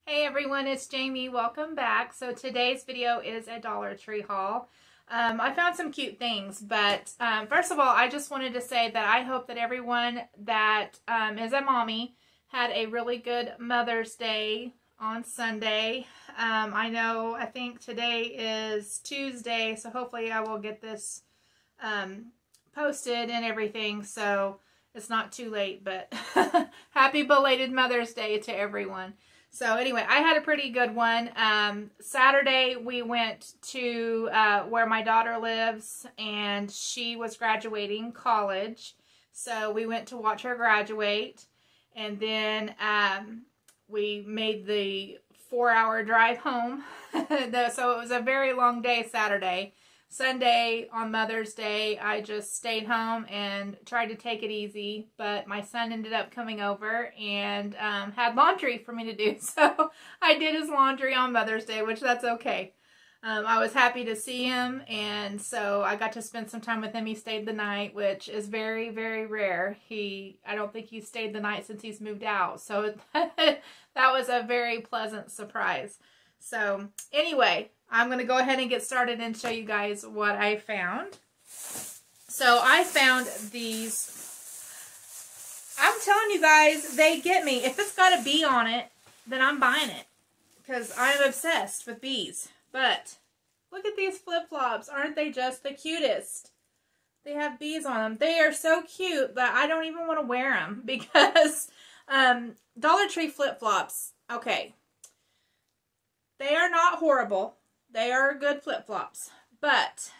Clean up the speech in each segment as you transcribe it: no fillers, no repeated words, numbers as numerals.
Hey everyone, it's Jamie. Welcome back. So today's video is a Dollar Tree haul. I found some cute things, but first of all, I just wanted to say that I hope that everyone that is a mommy had a really good Mother's Day on Sunday. I think today is Tuesday, so hopefully I will get this posted and everything, so it's not too late, but happy belated Mother's Day to everyone. So anyway, I had a pretty good one. Saturday we went to where my daughter lives, and she was graduating college. So we went to watch her graduate, and then we made the 4-hour drive home. So it was a very long day Saturday. Sunday, on Mother's Day, I just stayed home and tried to take it easy, but my son ended up coming over and had laundry for me to do, so I did his laundry on Mother's Day, which that's okay. I was happy to see him, and so I got to spend some time with him. He stayed the night, which is very, very rare. I don't think he's stayed the night since he's moved out, so that was a very pleasant surprise. So anyway, I'm going to go ahead and get started and show you guys what I found. So I found these. I'm telling you guys, they get me. If it's got a bee on it, then I'm buying it, because I'm obsessed with bees. But look at these flip-flops. Aren't they just the cutest? They have bees on them. They are so cute that I don't even want to wear them, because Dollar Tree flip-flops, okay, they are not horrible. They are good flip-flops. But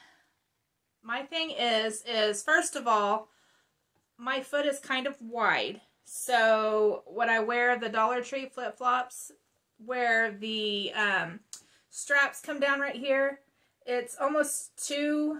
my thing is first of all, my foot is kind of wide. So when I wear the Dollar Tree flip-flops, where the straps come down right here, it's almost too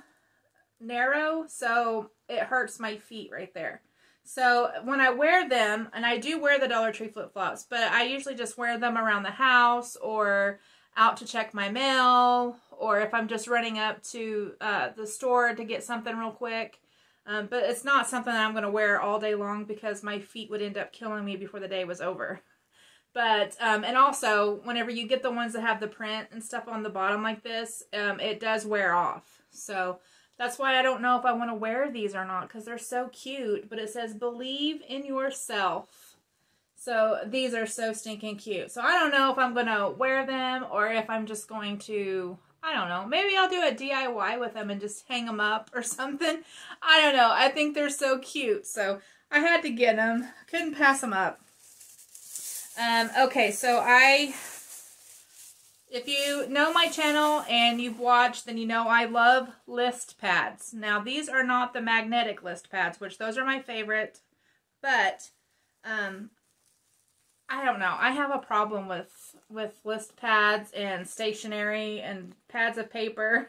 narrow, so it hurts my feet right there. So when I wear them, and I do wear the Dollar Tree flip-flops, but I usually just wear them around the house or out to check my mail, or if I'm just running up to the store to get something real quick. But it's not something that I'm going to wear all day long, because my feet would end up killing me before the day was over. But, and also, whenever you get the ones that have the print and stuff on the bottom like this, it does wear off. So that's why I don't know if I want to wear these or not, because they're so cute. But it says, believe in yourself. So these are so stinking cute. So I don't know if I'm going to wear them, or if I'm just going to, I don't know, maybe I'll do a DIY with them and just hang them up or something. I don't know. I think they're so cute. So I had to get them. Couldn't pass them up. Okay, so if you know my channel and you've watched, then you know I love list pads. Now, these are not the magnetic list pads, which those are my favorite, but I don't know. I have a problem with list pads and stationery and pads of paper.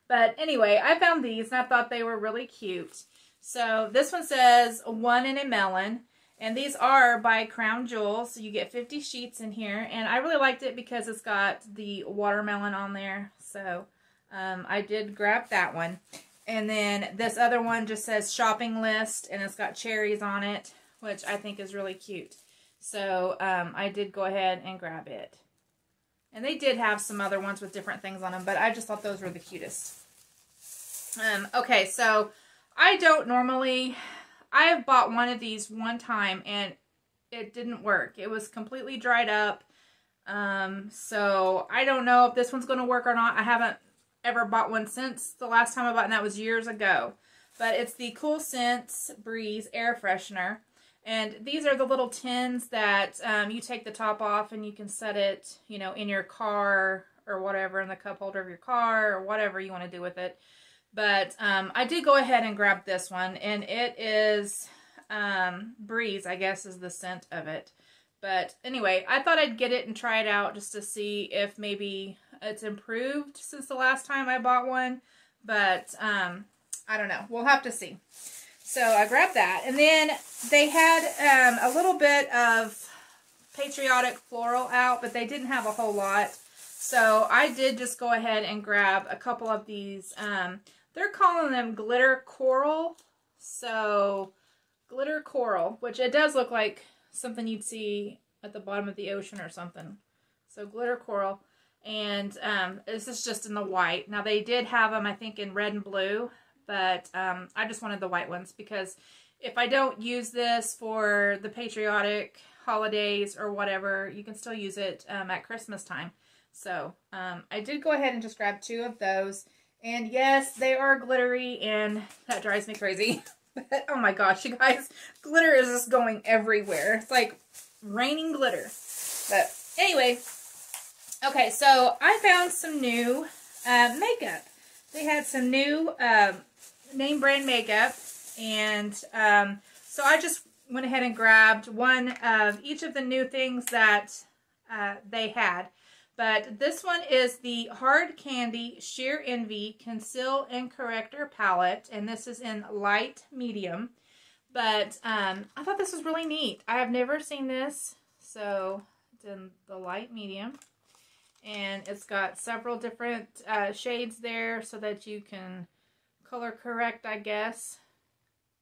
But anyway, I found these and I thought they were really cute. So this one says 1 in a melon. And these are by Crown Jewels. So you get 50 sheets in here. And I really liked it because it's got the watermelon on there. So I did grab that one. And then this other one just says shopping list. And it's got cherries on it, which I think is really cute. So I did go ahead and grab it. And they did have some other ones with different things on them, but I just thought those were the cutest. Okay, so I don't normally, I have bought one of these one time and it didn't work. It was completely dried up. So I don't know if this one's going to work or not. I haven't ever bought one since the last time I bought, and that was years ago. But it's the Cool Scents Breeze Air Freshener. And these are the little tins that you take the top off and you can set it, you know, in your car or whatever, in the cup holder of your car or whatever you want to do with it. But I did go ahead and grab this one, and it is Breeze, I guess, is the scent of it. But anyway, I thought I'd get it and try it out just to see if maybe it's improved since the last time I bought one. But I don't know. We'll have to see. So I grabbed that, and then they had a little bit of Patriotic floral out, but they didn't have a whole lot. So I did just go ahead and grab a couple of these. They're calling them glitter coral. So glitter coral, which it does look like something you'd see at the bottom of the ocean or something. So glitter coral. And this is just in the white. Now they did have them, I think, in red and blue. But I just wanted the white ones because if I don't use this for the patriotic holidays or whatever, you can still use it at Christmas time. So I did go ahead and just grab 2 of those. And yes, they are glittery and that drives me crazy. But oh my gosh, you guys, glitter is just going everywhere. It's like raining glitter. But anyway, okay, so I found some new makeup. They had some new name brand makeup, and so I just went ahead and grabbed one of each of the new things that they had. But this one is the Hard Candy Sheer Envy Conceal and Corrector Palette, and this is in light medium. But I thought this was really neat. I have never seen this, so it's in the light medium. And it's got several different shades there so that you can color correct, I guess.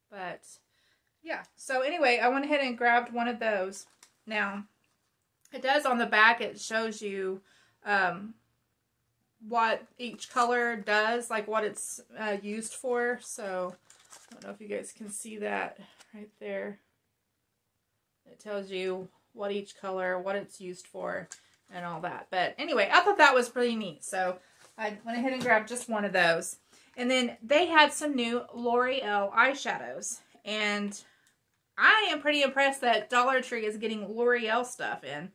But yeah, so anyway, I went ahead and grabbed one of those. Now, it does on the back, it shows you what each color does, like what it's used for. So I don't know if you guys can see that right there. It tells you what each color, what it's used for, and all that. But anyway, I thought that was pretty neat. So I went ahead and grabbed just one of those. And then they had some new L'Oreal eyeshadows. And I am pretty impressed that Dollar Tree is getting L'Oreal stuff in.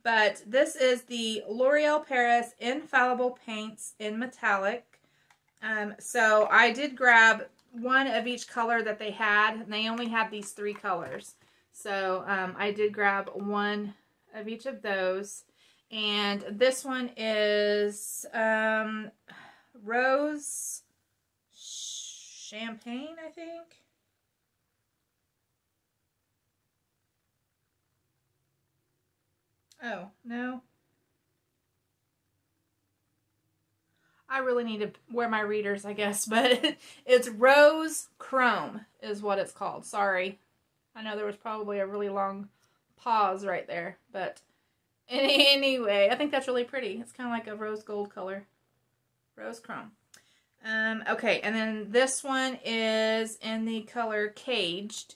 But this is the L'Oreal Paris Infallible Paints in Metallic. So I did grab one of each color that they had. And they only had these 3 colors. So I did grab one of each of those. And this one is Rose Champagne, I think. Oh, no. I really need to wear my readers, I guess. But it's Rose Chrome is what it's called. Sorry. I know there was probably a really long pause right there. But anyway, I think that's really pretty. It's kind of like a rose gold color. Rose Chrome. Okay, and then this one is in the color Caged,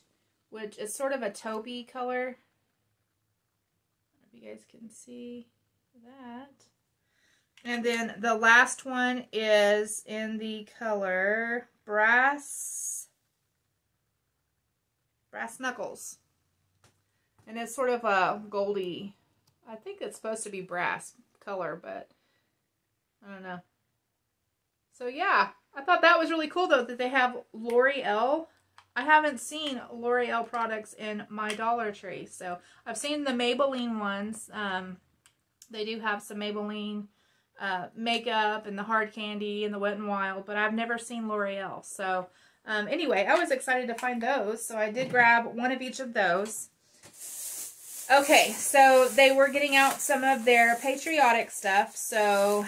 which is sort of a taupey color. I don't know if you guys can see that. And then the last one is in the color Brass Knuckles. And it's sort of a goldy, I think it's supposed to be brass color, but I don't know. So yeah, I thought that was really cool though that they have L'Oreal. I haven't seen L'Oreal products in my Dollar Tree. So I've seen the Maybelline ones. They do have some Maybelline makeup and the Hard Candy and the Wet n Wild, but I've never seen L'Oreal. So anyway, I was excited to find those. So I did grab one of each of those. Okay, so they were getting out some of their Patriotic stuff. So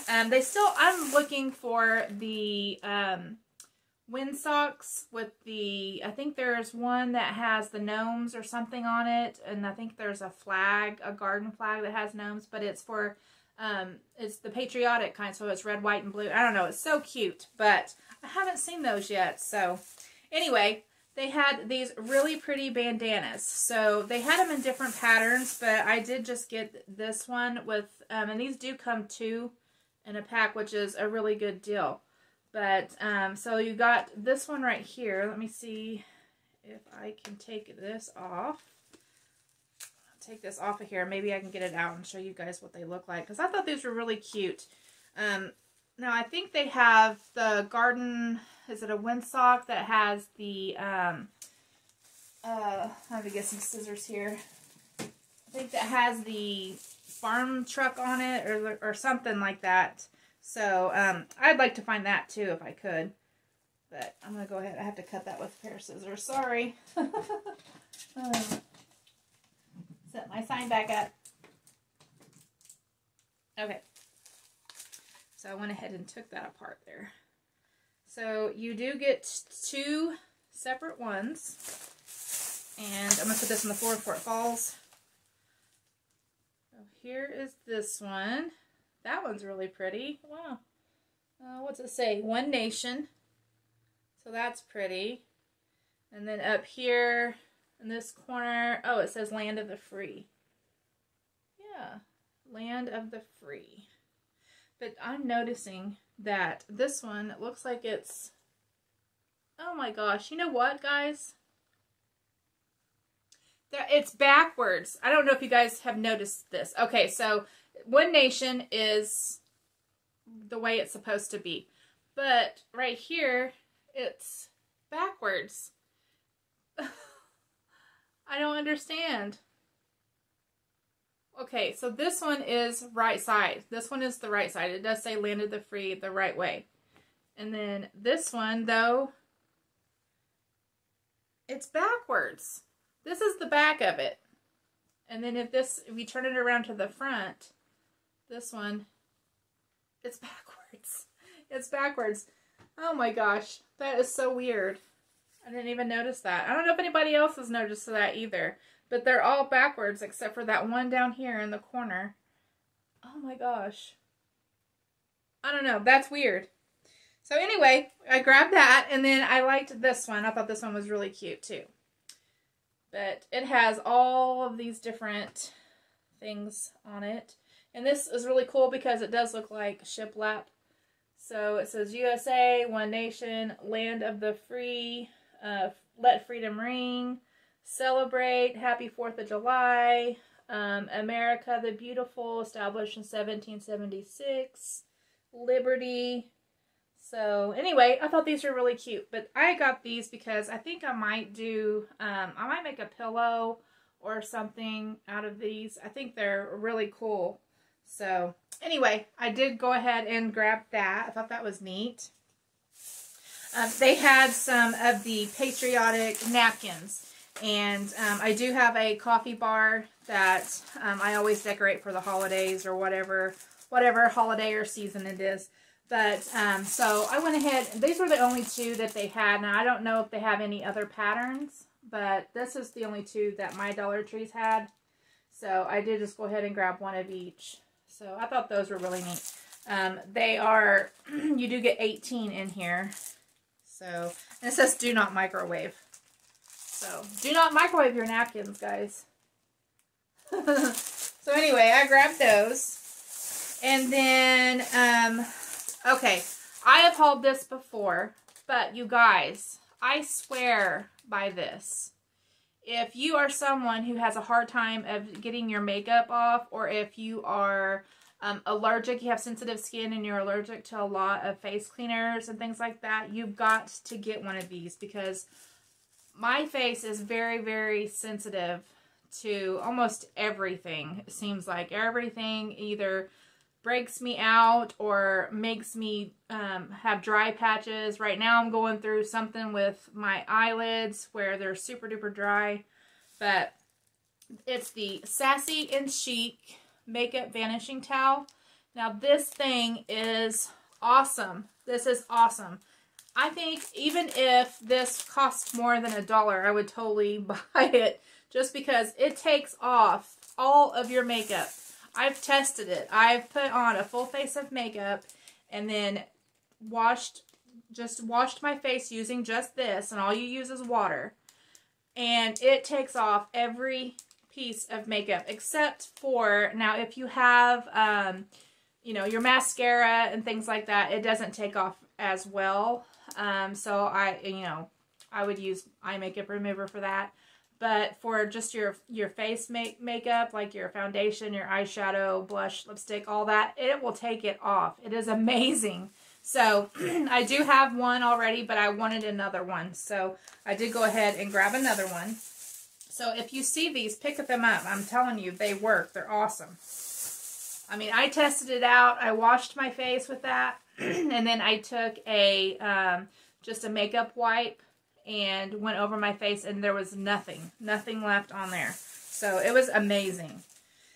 they still, I'm looking for the wind socks with the, I think there's one that has the gnomes or something on it. And I think there's a flag, a garden flag that has gnomes, but it's for, it's the Patriotic kind. So it's red, white, and blue. I don't know. It's so cute, but I haven't seen those yet. So anyway, they had these really pretty bandanas. So they had them in different patterns, but I did just get this one with, and these do come 2 in a pack, which is a really good deal. But, so you got this one right here. Let me see if I can take this off. I'll take this off of here. Maybe I can get it out and show you guys what they look like. Because I thought these were really cute. Now, I think they have the garden, is it a windsock that has the, I have to get some scissors here. I think that has the farm truck on it or something like that. So, I'd like to find that too if I could. But I'm going to go ahead. I have to cut that with a pair of scissors. Sorry. Set my sign back up. Okay. So I went ahead and took that apart there. So you do get 2 separate ones. And I'm going to put this on the floor before it falls. So here is this one. That one's really pretty. Wow. What's it say? One Nation. So that's pretty. And then up here in this corner, oh, it says Land of the Free. Yeah, Land of the Free. But I'm noticing that this one, it looks like it's, oh my gosh, you know what, guys? It's backwards. I don't know if you guys have noticed this. Okay, so One Nation is the way it's supposed to be. But right here, it's backwards. I don't understand. Okay, so this one is right side. This one is the right side. It does say Landed the Free the right way. And then this one, though, it's backwards. This is the back of it. And then if we turn it around to the front, this one, it's backwards. It's backwards. Oh my gosh, that is so weird. I didn't even notice that. I don't know if anybody else has noticed that either. But they're all backwards except for that one down here in the corner. Oh my gosh. I don't know. That's weird. So anyway, I grabbed that, and then I liked this one. I thought this one was really cute too. But it has all of these different things on it. And this is really cool because it does look like shiplap. So it says USA, One Nation, Land of the Free, Let Freedom Ring, Celebrate, Happy 4th of July, America the Beautiful, established in 1776, Liberty. So anyway, I thought these were really cute, but I got these because I think I might do, I might make a pillow or something out of these. I think they're really cool. So anyway, I did go ahead and grab that. I thought that was neat. They had some of the Patriotic napkins, and I do have a coffee bar that I always decorate for the holidays or whatever holiday or season it is. But, so I went ahead, these were the only two that they had. Now, I don't know if they have any other patterns, but this is the only two that my Dollar Trees had. So I did just go ahead and grab one of each. So I thought those were really neat. They are, you do get 18 in here. So, and it says do not microwave. So, do not microwave your napkins, guys. So anyway, I grabbed those. And then, okay, I have hauled this before, but you guys, I swear by this. If you are someone who has a hard time of getting your makeup off, or if you are allergic, you have sensitive skin and you're allergic to a lot of face cleaners and things like that, you've got to get one of these because my face is very, very sensitive to almost everything. It seems like everything either breaks me out or makes me have dry patches. Right now I'm going through something with my eyelids where they're super duper dry. But it's the Sassy Chic Makeup Vanishing Towel. Now this thing is awesome. This is awesome. I think even if this costs more than $1, I would totally buy it just because it takes off all of your makeup. I've tested it. I've put on a full face of makeup and then just washed my face using just this, and all you use is water. And it takes off every piece of makeup except for, now if you have, you know, your mascara and things like that, it doesn't take off as well. So I would use eye makeup remover for that. But for just your face makeup, like your foundation, your eyeshadow, blush, lipstick, all that, it will take it off. It is amazing. So I do have one already, but I wanted another one. So I did go ahead and grab another one. So if you see these, pick them up. I'm telling you, they work. They're awesome. I mean, I tested it out. I washed my face with that. And then I took just a makeup wipe and went over my face, and there was nothing left on there. So it was amazing.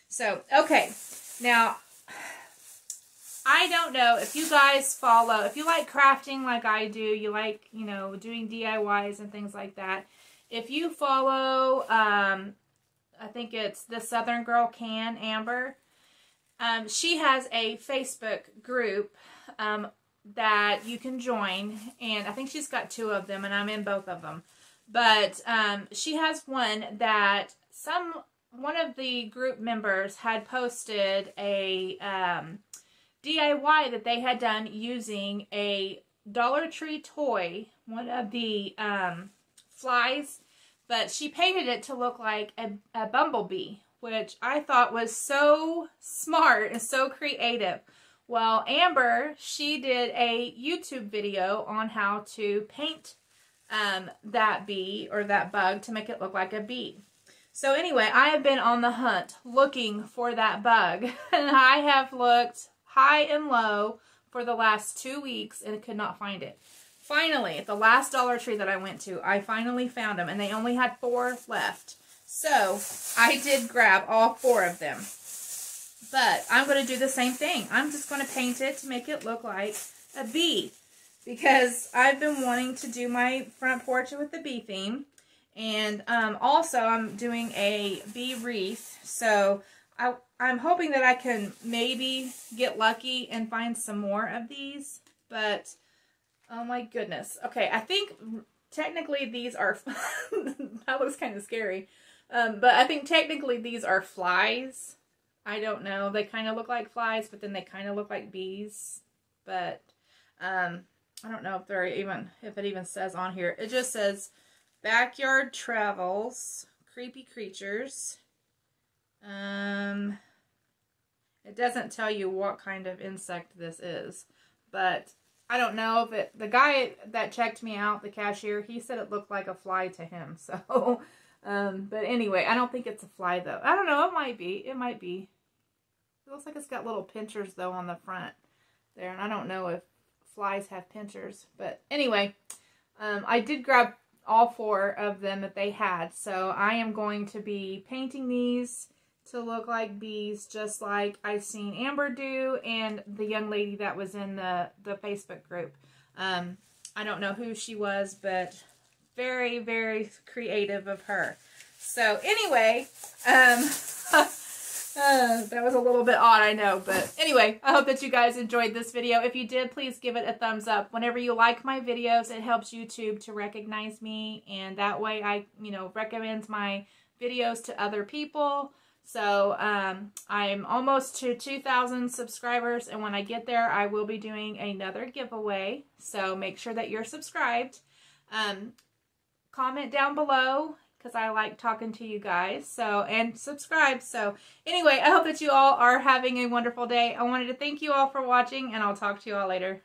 So, okay. Now, I don't know if you guys follow, if you like crafting like I do, you like, you know, doing DIYs and things like that. If you follow, I think it's the Southern Girl Can, Amber. she has a Facebook group that you can join, and I think she's got 2 of them, and I'm in both of them. But she has one that one of the group members had posted a DIY that they had done using a Dollar Tree toy, one of the flies, but she painted it to look like a bumblebee, which I thought was so smart and so creative. Well, Amber, she did a YouTube video on how to paint that bee or that bug to make it look like a bee. So anyway, I have been on the hunt looking for that bug, and I have looked high and low for the last 2 weeks and could not find it. Finally, at the last Dollar Tree that I went to, I finally found them, and they only had 4 left. So I did grab all 4 of them. But I'm going to do the same thing. I'm just going to paint it to make it look like a bee, because I've been wanting to do my front porch with the bee theme. And also I'm doing a bee wreath, so I'm hoping that I can maybe get lucky and find some more of these. But oh my goodness. Okay, I think technically these are that looks kind of scary. But I think technically these are flies. I don't know. They kind of look like flies, but then they kind of look like bees. But I don't know if it even says on here. It just says Backyard Travels, Creepy Creatures. It doesn't tell you what kind of insect this is, but I don't know if the guy that checked me out, the cashier, he said it looked like a fly to him. So, but anyway, I don't think it's a fly though. I don't know. It might be. It might be. It looks like it's got little pinchers though on the front there, and I don't know if flies have pinchers. But anyway, I did grab all 4 of them that they had. So I am going to be painting these to look like bees, just like I've seen Amber do and the young lady that was in the Facebook group. I don't know who she was, but very, very creative of her. So anyway, that was a little bit odd, I know, but anyway, I hope that you guys enjoyed this video. If you did, please give it a thumbs up. Whenever you like my videos, it helps YouTube to recognize me, and that way I, recommend my videos to other people. So, I'm almost to 2,000 subscribers, and when I get there, I will be doing another giveaway. So make sure that you're subscribed. Comment down below, because I like talking to you guys, and subscribe. So anyway, I hope that you all are having a wonderful day. I wanted to thank you all for watching, and I'll talk to you all later.